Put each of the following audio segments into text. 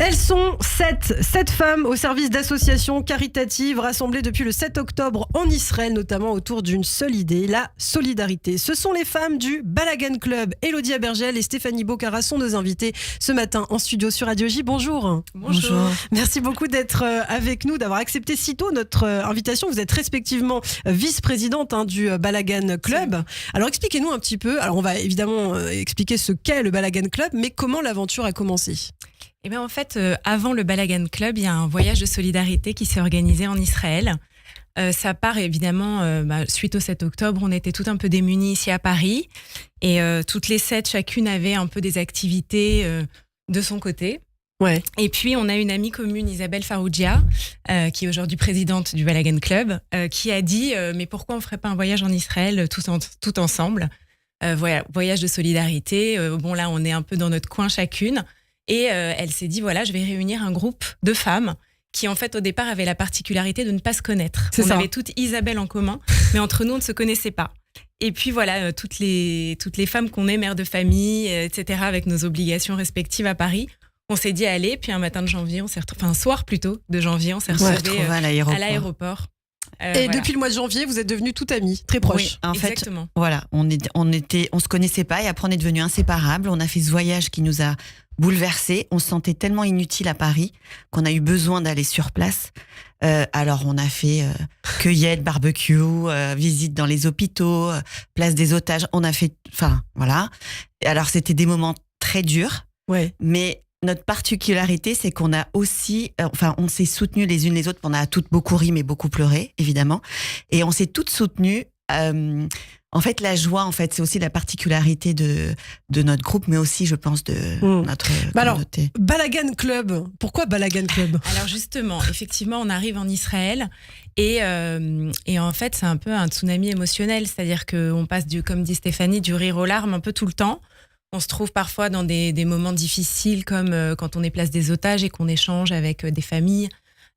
Elles sont sept femmes au service d'associations caritatives rassemblées depuis le 7 octobre en Israël, notamment autour d'une seule idée, la solidarité. Ce sont les femmes du Balagan Club. Élodie Abergel et Stéphanie Bocara sont nos invités ce matin en studio sur Radio J. Bonjour. Bonjour. Merci beaucoup d'être avec nous, d'avoir accepté si tôt notre invitation. Vous êtes respectivement vice-présidente du Balagan Club. Alors expliquez-nous un petit peu, alors on va évidemment expliquer ce qu'est le Balagan Club, mais comment l'aventure a commencé? Eh bien, en fait, avant le Balagan Club, il y a un voyage de solidarité qui s'est organisé en Israël. Ça part évidemment, suite au 7 octobre, on était tout un peu démunis ici à Paris. Et toutes les 7, chacune avait un peu des activités de son côté. Ouais. Et puis, on a une amie commune, Isabelle Farougia, qui est aujourd'hui présidente du Balagan Club, qui a dit mais pourquoi on ne ferait pas un voyage en Israël tout ensemble, voyage de solidarité. Bon, là, on est un peu dans notre coin chacune. Et elle s'est dit, voilà, je vais réunir un groupe de femmes qui, en fait, au départ, avaient la particularité de ne pas se connaître. On avait toutes Isabelle en commun, mais entre nous, on ne se connaissait pas. Et puis, voilà, toutes les femmes qu'on est, mères de famille, etc., avec nos obligations respectives à Paris, on s'est dit, allez, puis un soir plutôt de janvier, on s'est retrouvés à l'aéroport. Et depuis le mois de janvier, vous êtes devenus toutes amies, très proches. Oui, en exactement. Fait, voilà, on se connaissait pas et après on est devenus inséparables. On a fait ce voyage qui nous a bouleversés. On se sentait tellement inutile à Paris qu'on a eu besoin d'aller sur place. Alors on a fait cueillette, barbecue, visite dans les hôpitaux, place des otages. On a fait, voilà. Alors c'était des moments très durs, mais notre particularité, c'est qu'on a aussi, on s'est soutenues les unes les autres. On a toutes beaucoup ri, mais beaucoup pleuré, évidemment. Et on s'est toutes soutenues. En fait, la joie, c'est aussi la particularité de notre groupe, mais aussi, je pense, de notre communauté. Alors, Balagan Club. Pourquoi Balagan Club? Alors justement, effectivement, on arrive en Israël et en fait, c'est un peu un tsunami émotionnel. C'est-à-dire qu'on passe, comme dit Stéphanie, du rire aux larmes un peu tout le temps. On se trouve parfois dans des moments difficiles, comme quand on est place des otages et qu'on échange avec des familles.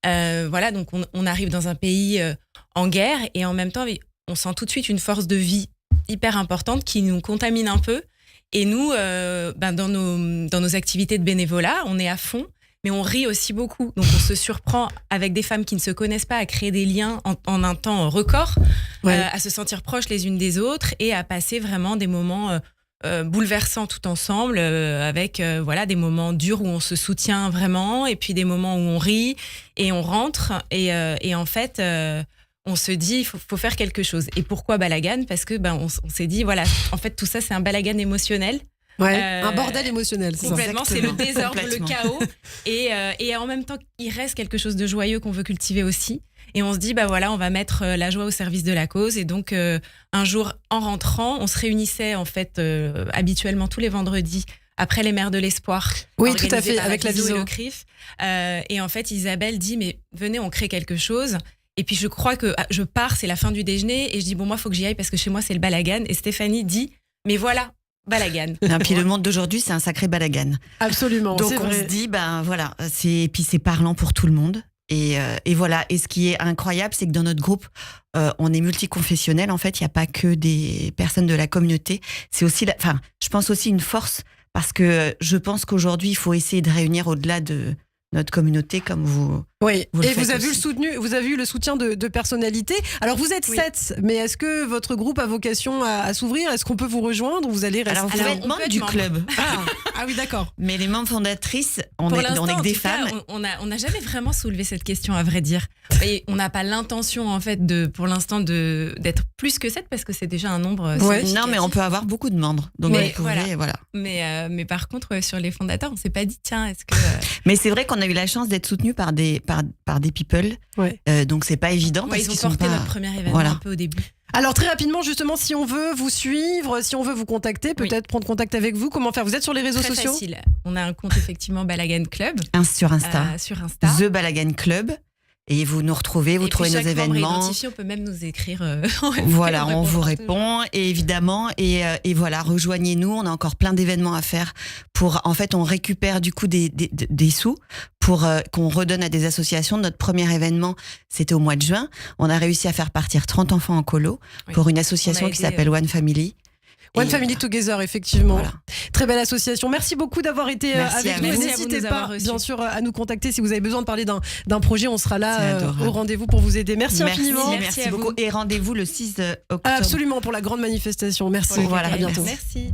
Voilà, donc on arrive dans un pays en guerre et en même temps, on sent tout de suite une force de vie hyper importante qui nous contamine un peu. Et nous, dans nos activités de bénévolat, on est à fond, mais on rit aussi beaucoup. Donc on se surprend avec des femmes qui ne se connaissent pas à créer des liens en un temps record, à se sentir proches les unes des autres et à passer vraiment des moments bouleversants tout ensemble, avec des moments durs où on se soutient vraiment et puis des moments où on rit et on rentre et en fait on se dit il faut faire quelque chose. Et pourquoi Balagan? Parce que on s'est dit voilà, en fait tout ça c'est un balagan émotionnel. Un bordel émotionnel. Complètement, c'est le désordre, le chaos. Et en même temps, il reste quelque chose de joyeux qu'on veut cultiver aussi. Et on se dit, on va mettre la joie au service de la cause. Et donc, un jour, en rentrant, on se réunissait en fait habituellement tous les vendredis après les Mères de l'Espoir. Oui, tout à fait, avec la Viso Viso et le CRIF. Et en fait, Isabelle dit, mais venez, on crée quelque chose. Et puis, je crois que je pars, c'est la fin du déjeuner. Et je dis, moi, il faut que j'y aille parce que chez moi, c'est le balagan. Et Stéphanie dit, mais voilà, Balagan. Et puis le monde d'aujourd'hui, c'est un sacré balagan. Absolument. Donc on se dit, et puis c'est parlant pour tout le monde. Et voilà. Et ce qui est incroyable, c'est que dans notre groupe, on est multiconfessionnel. En fait, il n'y a pas que des personnes de la communauté. C'est aussi, je pense aussi une force parce que je pense qu'aujourd'hui, il faut essayer de réunir au-delà de notre communauté comme vous. Oui, et vous avez eu le soutien de personnalités. Alors vous êtes 7, mais est-ce que votre groupe a vocation à s'ouvrir? Est-ce qu'on peut vous rejoindre ou vous allez rester? Alors vous êtes membre du club. Ah oui, d'accord. Mais les membres fondatrices, on est que des femmes. On n'a jamais vraiment soulevé cette question, à vrai dire. Et on n'a pas l'intention, en fait, pour l'instant, d'être plus que 7 parce que c'est déjà un nombre significatif. Non, mais on peut avoir beaucoup de membres. Donc voilà. Mais par contre, sur les fondateurs, on s'est pas dit, tiens, est-ce que... Mais c'est vrai qu'on a eu la chance d'être soutenus par des people. Donc c'est pas évident parce ils ont qu'ils porté sont pas... notre premier événement un peu au début. Alors très rapidement, justement, si on veut vous suivre, si on veut vous contacter, peut-être prendre contact avec vous, comment faire? Vous êtes sur les réseaux sociaux? Très facile. On a un compte effectivement Balagan Club sur Insta. The Balagan Club. Et vous nous retrouvez, vous trouvez nos événements. On peut même nous écrire. Voilà, on vous répond. Et évidemment, et voilà, rejoignez-nous. On a encore plein d'événements à faire. En fait, on récupère du coup des sous pour qu'on redonne à des associations. Notre premier événement, c'était au mois de juin. On a réussi à faire partir 30 enfants en colo pour une association qui s'appelle One Family. One Family Together, effectivement. Voilà. Très belle association. Merci beaucoup d'avoir été Merci avec à nous. vous. N'hésitez Merci à vous de nous pas, avoir reçus. bien sûr, à nous contacter si vous avez besoin de parler d'un projet. On sera C'est là adorable. au rendez-vous pour vous aider. Merci infiniment. Merci à beaucoup. vous. Et rendez-vous le 6 octobre. Absolument, pour la grande manifestation. Merci. Voilà, à bientôt. Merci.